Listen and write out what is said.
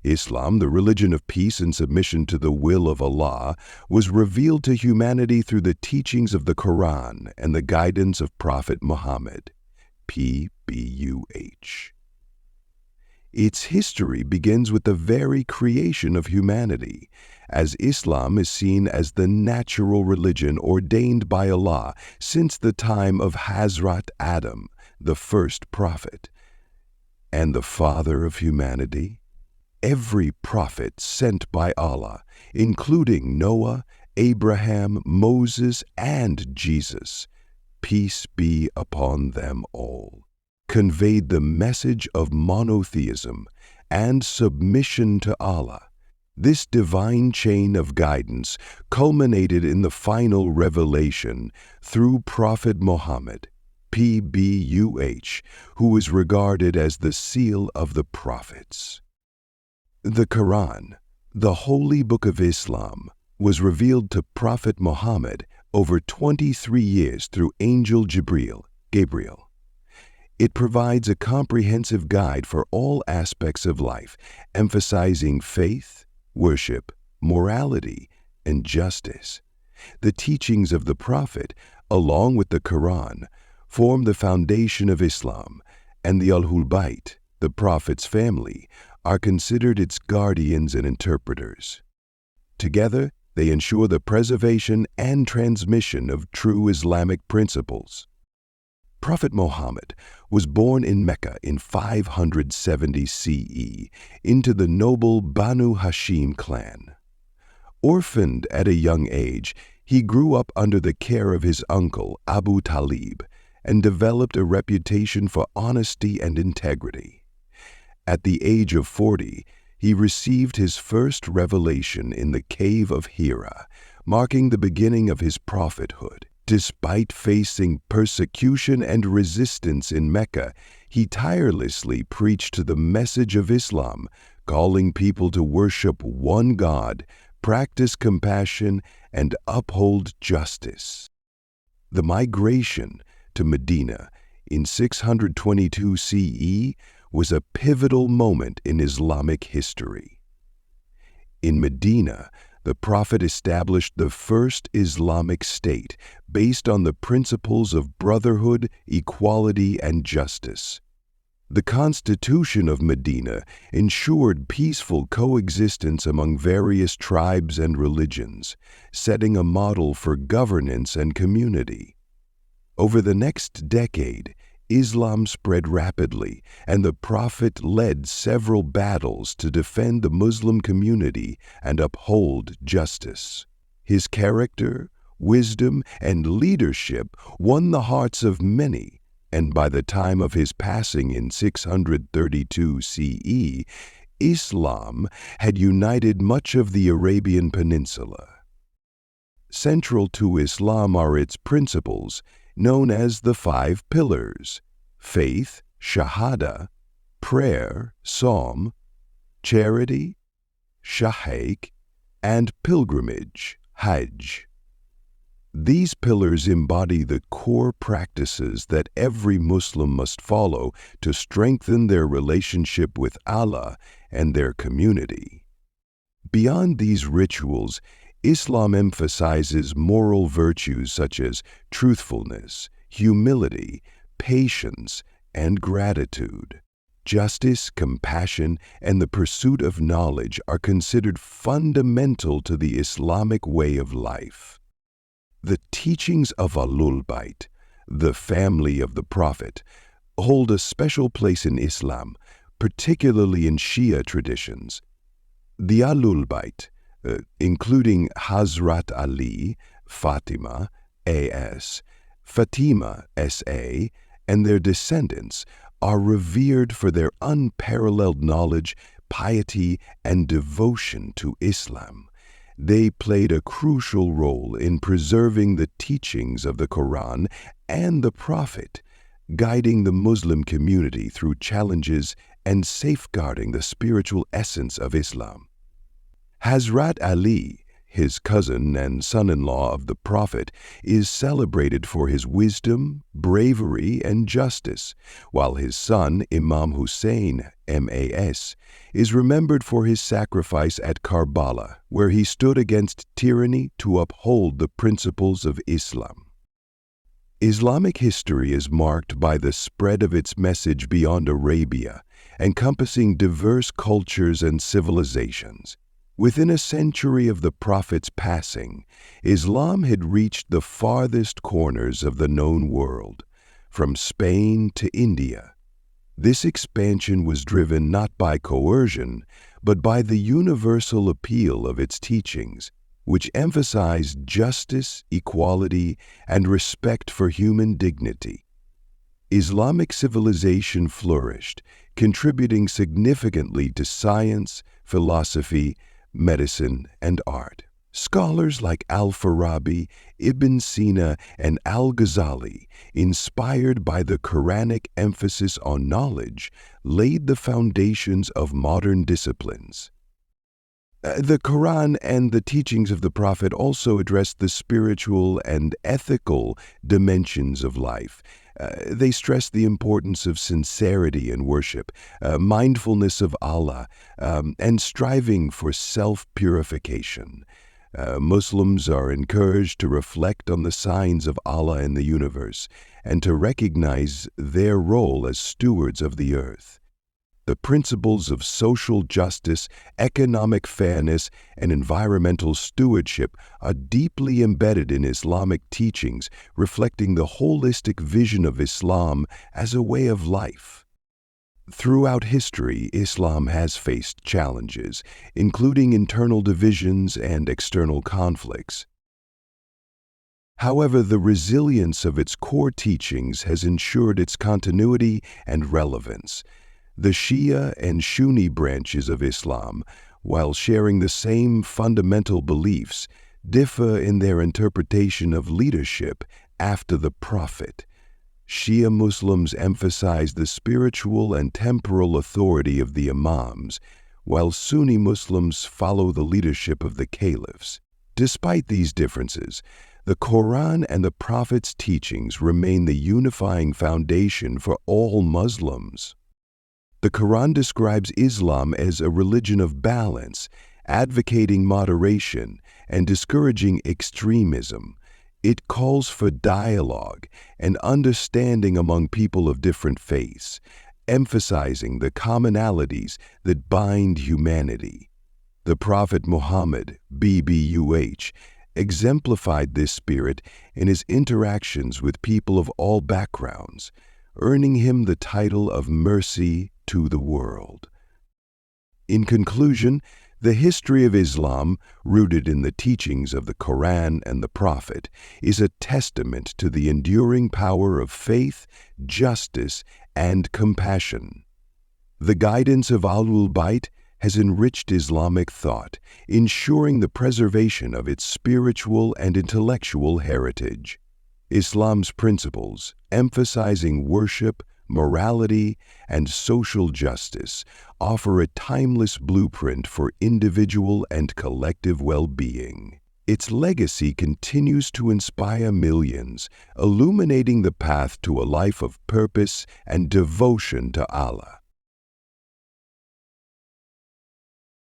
Islam, the religion of peace and submission to the will of Allah, was revealed to humanity through the teachings of the Quran and the guidance of Prophet Muhammad. P.B.U.H. Its history begins with the very creation of humanity, as Islam is seen as the natural religion ordained by Allah since the time of Hazrat Adam, the first prophet, and the father of humanity. Every prophet sent by Allah, including Noah, Abraham, Moses, and Jesus, peace be upon them all, conveyed the message of monotheism and submission to Allah. This divine chain of guidance culminated in the final revelation through Prophet Muhammad, P.B.U.H., who is regarded as the seal of the prophets. The Quran, the holy book of Islam, was revealed to Prophet Muhammad over 23 years through Angel Gabriel. It provides a comprehensive guide for all aspects of life, emphasizing faith, worship, morality, and justice. The teachings of the Prophet, along with the Quran, form the foundation of Islam, and the Ahlul Bayt, the Prophet's family, are considered its guardians and interpreters. Together, they ensure the preservation and transmission of true Islamic principles. Prophet Muhammad was born in Mecca in 570 CE into the noble Banu Hashim clan. Orphaned at a young age, he grew up under the care of his uncle Abu Talib and developed a reputation for honesty and integrity. At the age of 40, he received his first revelation in the cave of Hira, marking the beginning of his prophethood. Despite facing persecution and resistance in Mecca, he tirelessly preached the message of Islam, calling people to worship one God, practice compassion, and uphold justice. The migration to Medina in 622 CE was a pivotal moment in Islamic history. In Medina, the Prophet established the first Islamic state based on the principles of brotherhood, equality, and justice. The Constitution of Medina ensured peaceful coexistence among various tribes and religions, setting a model for governance and community. Over the next decade, Islam spread rapidly, and the Prophet led several battles to defend the Muslim community and uphold justice. His character, wisdom, and leadership won the hearts of many, and by the time of his passing in 632 CE, Islam had united much of the Arabian Peninsula. Central to Islam are its principles, known as the 5 pillars: faith, shahada, prayer, psalm, charity, shahik, and pilgrimage, hajj. These pillars embody the core practices that every Muslim must follow to strengthen their relationship with Allah and their community. Beyond these rituals, Islam emphasizes moral virtues such as truthfulness, humility, patience, and gratitude. Justice, compassion, and the pursuit of knowledge are considered fundamental to the Islamic way of life. The teachings of Ahlul Bayt, the family of the Prophet, hold a special place in Islam, particularly in Shia traditions. The Ahlul Bayt, including Hazrat Ali, Fatima, A.S., Fatima, S.A., and their descendants, are revered for their unparalleled knowledge, piety, and devotion to Islam. They played a crucial role in preserving the teachings of the Quran and the Prophet, guiding the Muslim community through challenges and safeguarding the spiritual essence of Islam. Hazrat Ali, his cousin and son-in-law of the Prophet, is celebrated for his wisdom, bravery, and justice, while his son, Imam Hussein, MAS, is remembered for his sacrifice at Karbala, where he stood against tyranny to uphold the principles of Islam. Islamic history is marked by the spread of its message beyond Arabia, encompassing diverse cultures and civilizations. Within a century of the Prophet's passing, Islam had reached the farthest corners of the known world, from Spain to India. This expansion was driven not by coercion, but by the universal appeal of its teachings, which emphasized justice, equality, and respect for human dignity. Islamic civilization flourished, contributing significantly to science, philosophy, medicine, and art. Scholars like Al-Farabi, Ibn Sina, and Al-Ghazali, inspired by the Quranic emphasis on knowledge, laid the foundations of modern disciplines. The Quran and the teachings of the Prophet also address the spiritual and ethical dimensions of life. They stress the importance of sincerity in worship, mindfulness of Allah, and striving for self-purification. Muslims are encouraged to reflect on the signs of Allah in the universe and to recognize their role as stewards of the earth. The principles of social justice, economic fairness, and environmental stewardship are deeply embedded in Islamic teachings, reflecting the holistic vision of Islam as a way of life. Throughout history, Islam has faced challenges, including internal divisions and external conflicts. However, the resilience of its core teachings has ensured its continuity and relevance. The Shia and Sunni branches of Islam, while sharing the same fundamental beliefs, differ in their interpretation of leadership after the Prophet. Shia Muslims emphasize the spiritual and temporal authority of the Imams, while Sunni Muslims follow the leadership of the caliphs. Despite these differences, the Quran and the Prophet's teachings remain the unifying foundation for all Muslims. The Quran describes Islam as a religion of balance, advocating moderation and discouraging extremism. It calls for dialogue and understanding among people of different faiths, emphasizing the commonalities that bind humanity. The Prophet Muhammad, BBUH, exemplified this spirit in his interactions with people of all backgrounds, earning him the title of mercy to the world. In conclusion, the history of Islam, rooted in the teachings of the Quran and the Prophet, is a testament to the enduring power of faith, justice, and compassion. The guidance of Ahlul Bayt has enriched Islamic thought, ensuring the preservation of its spiritual and intellectual heritage. Islam's principles, emphasizing worship, morality, and social justice, offer a timeless blueprint for individual and collective well-being. Its legacy continues to inspire millions, illuminating the path to a life of purpose and devotion to Allah.